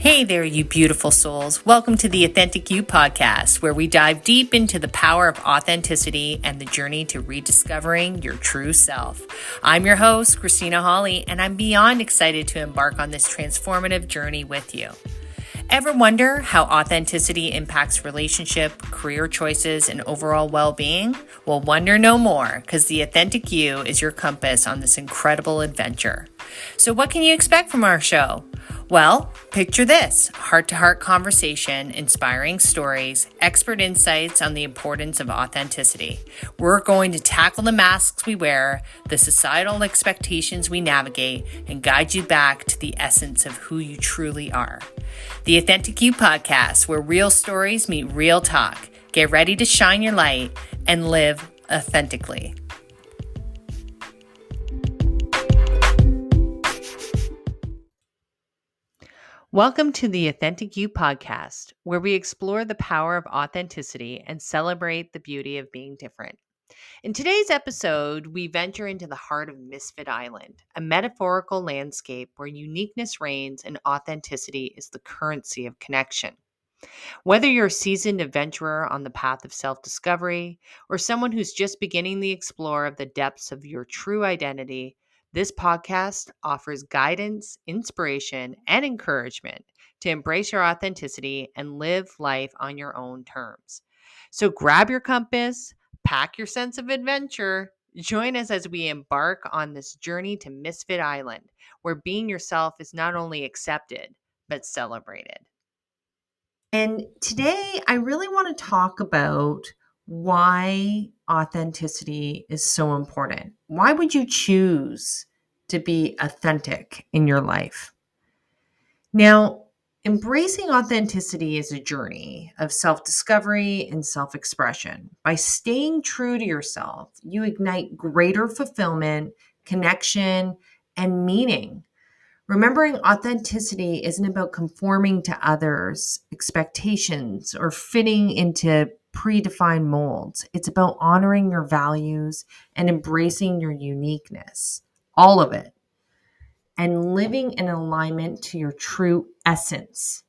Hey there, you beautiful souls. Welcome to the Authentic You podcast, where we dive deep into the power of authenticity and the journey to rediscovering your true self. I'm your host, Christina Hawley, and I'm beyond excited to embark on this transformative journey with you. Ever wonder how authenticity impacts relationship, career choices, and overall well-being? Well, wonder no more, because the Authentic You is your compass on this incredible adventure. So what can you expect from our show? Well, picture this: heart-to-heart conversation, inspiring stories, expert insights on the importance of authenticity. We're going to tackle the masks we wear, the societal expectations we navigate, and guide you back to the essence of who you truly are. The Authentic You podcast, where real stories meet real talk. Get ready to shine your light and live authentically. Welcome to the Authentic You podcast, where we explore the power of authenticity and celebrate the beauty of being different. In today's episode, we venture into the heart of Misfit Island, a metaphorical landscape where uniqueness reigns and authenticity is the currency of connection. Whether you're a seasoned adventurer on the path of self-discovery or someone who's just beginning the explore of the depths of your true identity, this podcast offers guidance, inspiration, and encouragement to embrace your authenticity and live life on your own terms. So grab your compass, pack your sense of adventure, join us as we embark on this journey to Misfit Island, where being yourself is not only accepted, but celebrated. And today I really want to talk about why authenticity is so important. Why would you choose to be authentic in your life? Now, embracing authenticity is a journey of self-discovery and self-expression. By staying true to yourself, you ignite greater fulfillment, connection, and meaning. Remembering authenticity isn't about conforming to others' expectations or fitting into predefined molds. It's about honoring your values and embracing your uniqueness, all of it, and living in alignment to your true essence,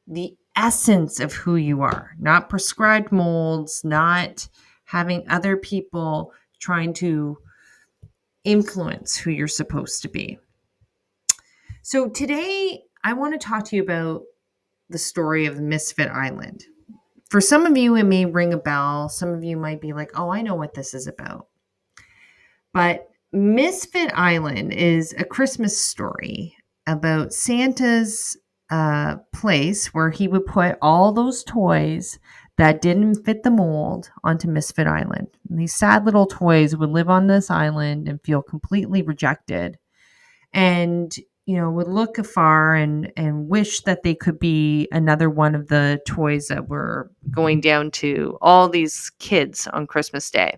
the essence of who you are, not prescribed molds, not having other people trying to influence who you're supposed to be. So today, I want to talk to you about the story of Misfit Island. For some of you, it may ring a bell. Some of you might be like, oh, I know what this is about. But Misfit Island is a Christmas story about Santa's place where he would put all those toys that didn't fit the mold onto Misfit Island. And these sad little toys would live on this island and feel completely rejected. And would look afar and wish that they could be another one of the toys that were going down to all these kids on Christmas Day.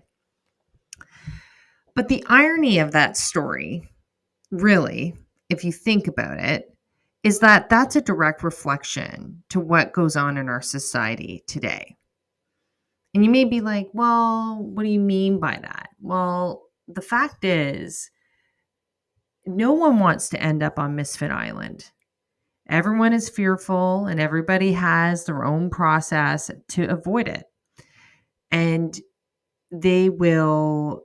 But the irony of that story, really, if you think about it, is that that's a direct reflection to what goes on in our society today. And you may be like, well, what do you mean by that? Well, the fact is, no one wants to end up on Misfit Island. Everyone is fearful and everybody has their own process to avoid it. And they will,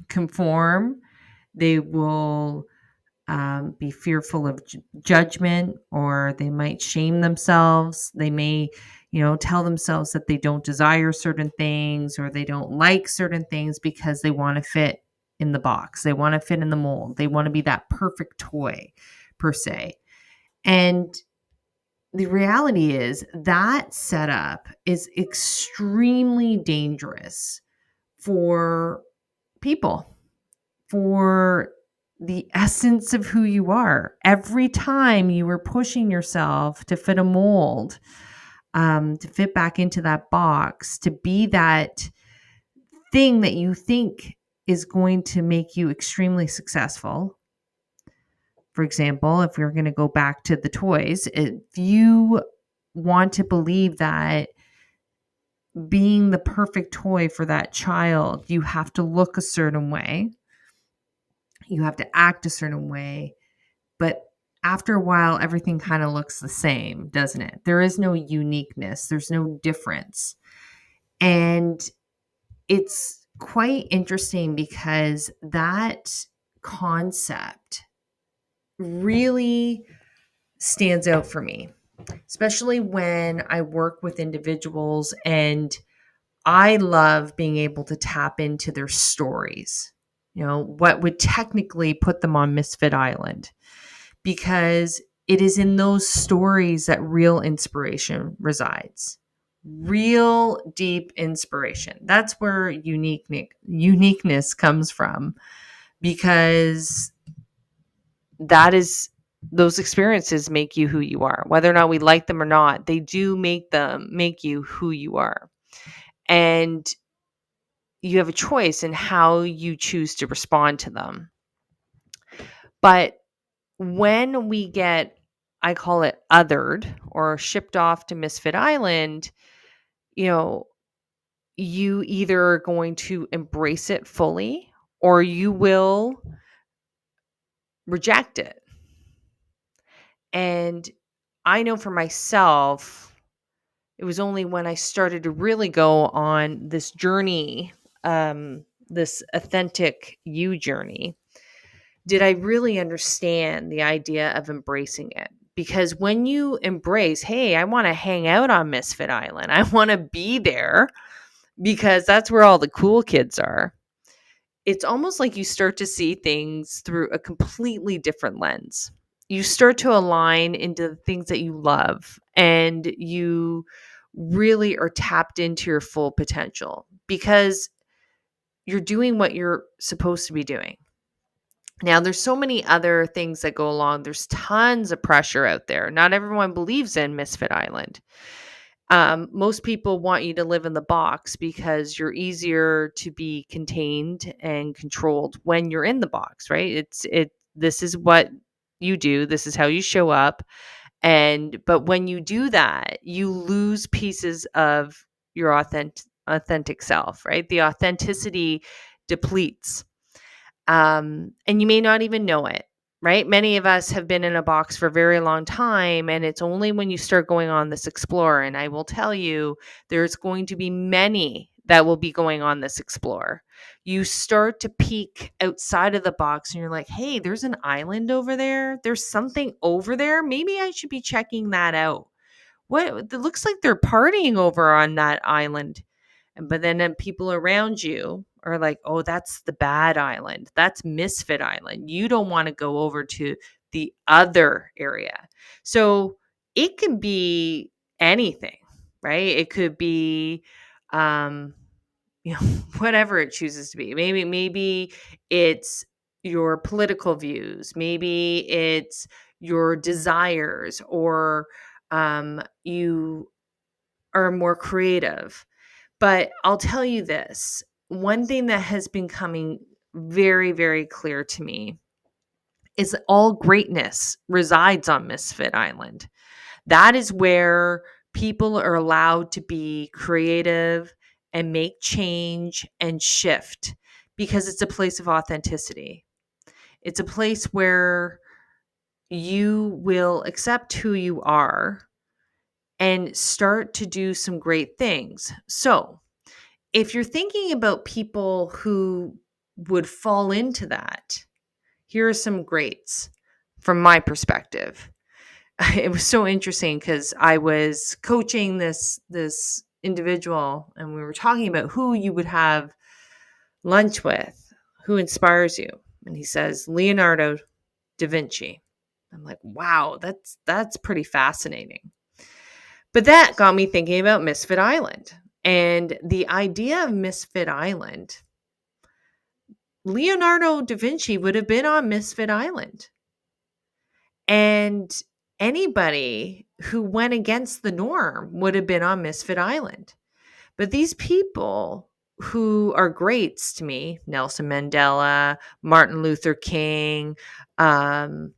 conform. They will be fearful of judgment, or they might shame themselves. They may, tell themselves that they don't desire certain things or they don't like certain things because they want to fit in the box. They want to fit in the mold. They want to be that perfect toy, per se. And the reality is that setup is extremely dangerous for people, for the essence of who you are. Every time you are pushing yourself to fit a mold, to fit back into that box, to be that thing that you think is going to make you extremely successful. For example, if we're going to go back to the toys, if you want to believe that being the perfect toy for that child, you have to look a certain way, you have to act a certain way, but after a while, everything kind of looks the same, doesn't it? There is no uniqueness, there's no difference. And it's quite interesting because that concept really stands out for me, especially when I work with individuals, and I love being able to tap into their stories, what would technically put them on Misfit Island, because it is in those stories that real inspiration resides. Real deep inspiration. That's where uniqueness comes from, because those experiences make you who you are. Whether or not we like them or not, they do make you who you are. And you have a choice in how you choose to respond to them. But when we get, I call it othered or shipped off to Misfit Island, you either are going to embrace it fully or you will reject it. And I know for myself, it was only when I started to really go on this journey, this authentic you journey, did I really understand the idea of embracing it. Because when you embrace, hey, I want to hang out on Misfit Island, I want to be there because that's where all the cool kids are. It's almost like you start to see things through a completely different lens. You start to align into the things that you love, and you really are tapped into your full potential because you're doing what you're supposed to be doing. Now, there's so many other things that go along. There's tons of pressure out there. Not everyone believes in Misfit Island. Most people want you to live in the box because you're easier to be contained and controlled when you're in the box, right? This is what you do. This is how you show up. But when you do that, you lose pieces of your authentic self, right? The authenticity depletes. And you may not even know it, right? Many of us have been in a box for a very long time, and it's only when you start going on this explore, and I will tell you, there's going to be many that will be going on this explore. You start to peek outside of the box and you're like, hey, there's an island over there. There's something over there. Maybe I should be checking that out. What? It looks like they're partying over on that island. But then people around you are like, oh, that's the bad island. That's Misfit Island. You don't want to go over to the other area. So it can be anything, right? It could be, um, whatever it chooses to be. Maybe it's your political views. Maybe it's your desires, or you are more creative. But I'll tell you this, one thing that has been coming very, very clear to me is that all greatness resides on Misfit Island. That is where people are allowed to be creative and make change and shift, because it's a place of authenticity. It's a place where you will accept who you are and start to do some great things. So, if you're thinking about people who would fall into that, here are some greats from my perspective. It was so interesting because I was coaching this individual, and we were talking about who you would have lunch with, who inspires you. And he says Leonardo da Vinci. I'm like, wow, that's pretty fascinating. But that got me thinking about Misfit Island. And the idea of Misfit Island, Leonardo da Vinci would have been on Misfit Island. And anybody who went against the norm would have been on Misfit Island. But these people who are greats to me, Nelson Mandela, Martin Luther King, Gandhi,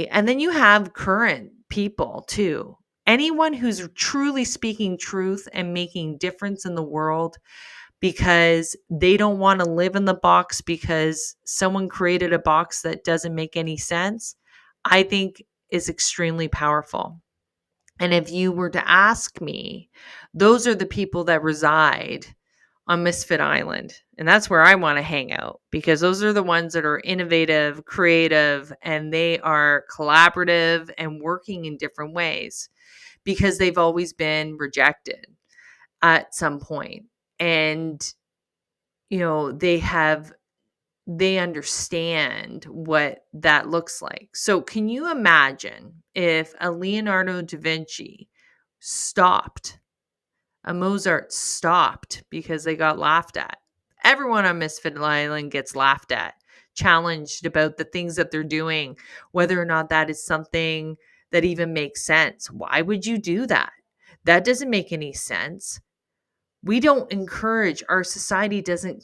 and then you have current people too. Anyone who's truly speaking truth and making difference in the world, because they don't want to live in the box because someone created a box that doesn't make any sense, I think is extremely powerful. And if you were to ask me, those are the people that reside on Misfit Island. And that's where I want to hang out, because those are the ones that are innovative, creative, and they are collaborative and working in different ways, because they've always been rejected at some point. And, they understand what that looks like. So can you imagine if a Leonardo da Vinci stopped, a Mozart stopped because they got laughed at? Everyone on Misfit Island gets laughed at, challenged about the things that they're doing, whether or not that is something that even makes sense. Why would you do that? That doesn't make any sense. We don't encourage, our society doesn't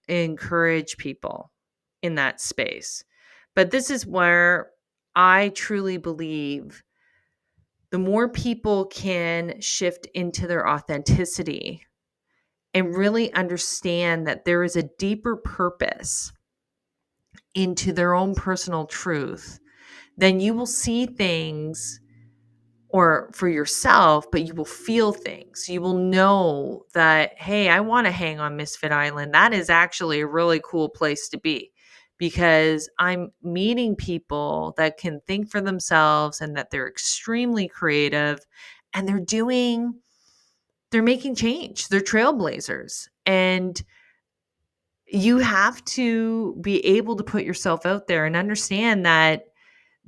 encourage people in that space. But this is where I truly believe the more people can shift into their authenticity and really understand that there is a deeper purpose into their own personal truth, then you will see things, or for yourself, but you will feel things. You will know that, hey, I want to hang on Misfit Island. That is actually a really cool place to be, because I'm meeting people that can think for themselves and that they're extremely creative, and they're making change. They're trailblazers. And you have to be able to put yourself out there and understand that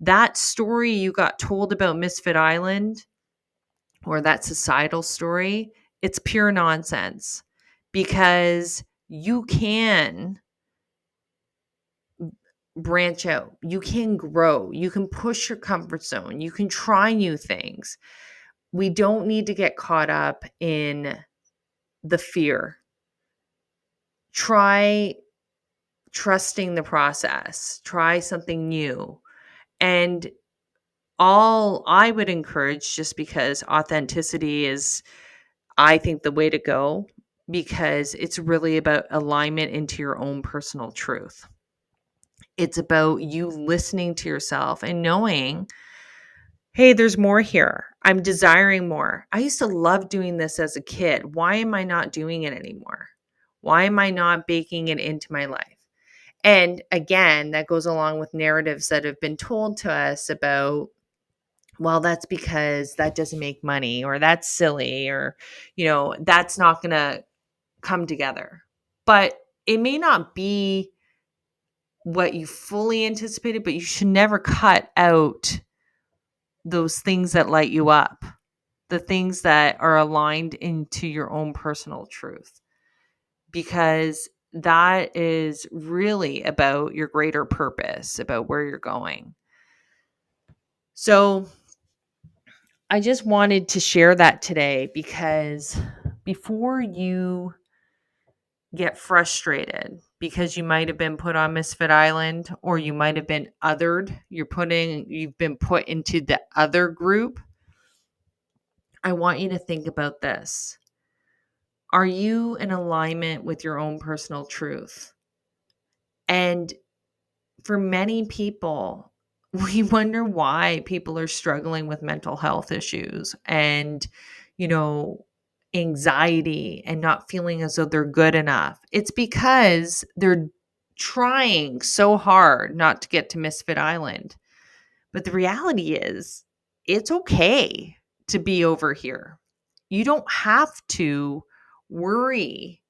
that story you got told about Misfit Island, or that societal story, it's pure nonsense, because you can branch out, you can grow, you can push your comfort zone, you can try new things. We don't need to get caught up in the fear. Try trusting the process, try something new. And all I would encourage, just because authenticity is, I think, the way to go, because it's really about alignment into your own personal truth. It's about you listening to yourself and knowing, hey, there's more here. I'm desiring more. I used to love doing this as a kid. Why am I not doing it anymore? Why am I not baking it into my life? And again, that goes along with narratives that have been told to us about, well, that's because that doesn't make money, or that's silly, or, that's not going to come together. But it may not be what you fully anticipated, but you should never cut out those things that light you up, the things that are aligned into your own personal truth, because that is really about your greater purpose, about where you're going. So I just wanted to share that today, because before you get frustrated because you might have been put on Misfit Island, or you might have been othered, you've been put into the other group, I want you to think about this. Are you in alignment with your own personal truth? And for many people, we wonder why people are struggling with mental health issues and, anxiety, and not feeling as though they're good enough. It's because they're trying so hard not to get to Misfit Island. But the reality is, it's okay to be over here. You don't have to worry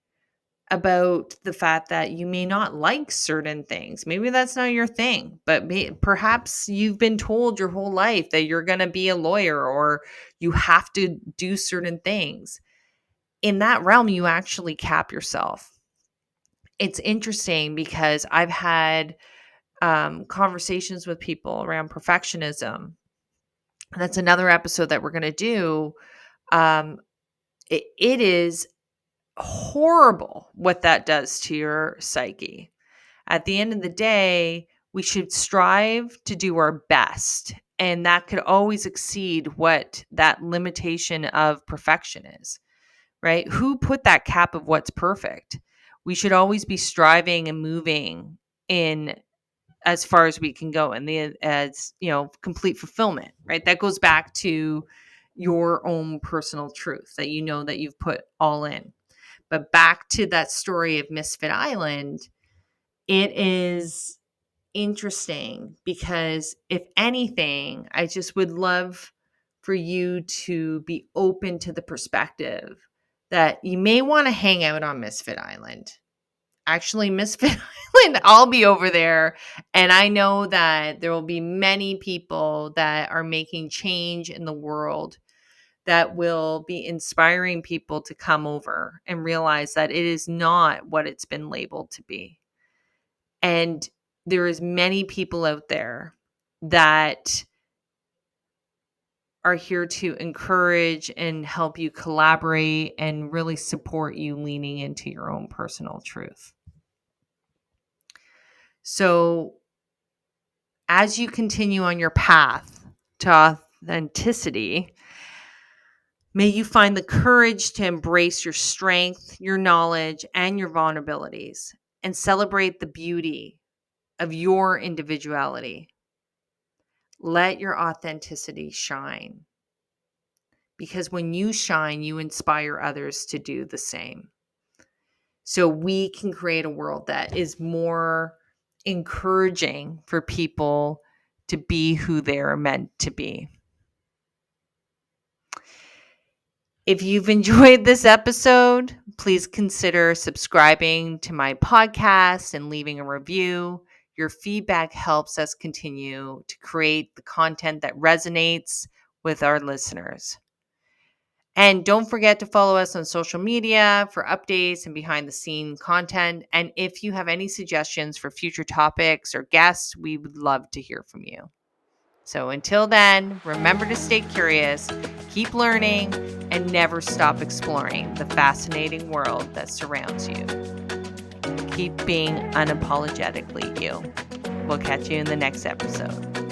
about the fact that you may not like certain things. Maybe that's not your thing, but perhaps you've been told your whole life that you're going to be a lawyer, or you have to do certain things. In that realm, you actually cap yourself. It's interesting, because I've had conversations with people around perfectionism. That's another episode that we're going to do. It is horrible what that does to your psyche. At the end of the day, we should strive to do our best, and that could always exceed what that limitation of perfection is. right? Who put that cap of what's perfect? We should always be striving and moving in as far as we can go, and as complete fulfillment, right? That goes back to your own personal truth that that you've put all in. But back to that story of Misfit Island, it is interesting because if anything, I just would love for you to be open to the perspective that you may want to hang out on Misfit Island. Actually, Misfit Island, I'll be over there. And I know that there will be many people that are making change in the world that will be inspiring people to come over and realize that it is not what it's been labeled to be. And there is many people out there that are here to encourage and help you collaborate and really support you leaning into your own personal truth. So as you continue on your path to authenticity, may you find the courage to embrace your strength, your knowledge, and your vulnerabilities, and celebrate the beauty of your individuality. Let your authenticity shine, because when you shine, you inspire others to do the same. So we can create a world that is more encouraging for people to be who they're meant to be. If you've enjoyed this episode, please consider subscribing to my podcast and leaving a review. Your feedback helps us continue to create the content that resonates with our listeners. And don't forget to follow us on social media for updates and behind the scene content. And if you have any suggestions for future topics or guests, we would love to hear from you. So until then, remember to stay curious, keep learning, and never stop exploring the fascinating world that surrounds you. Keep being unapologetically you. We'll catch you in the next episode.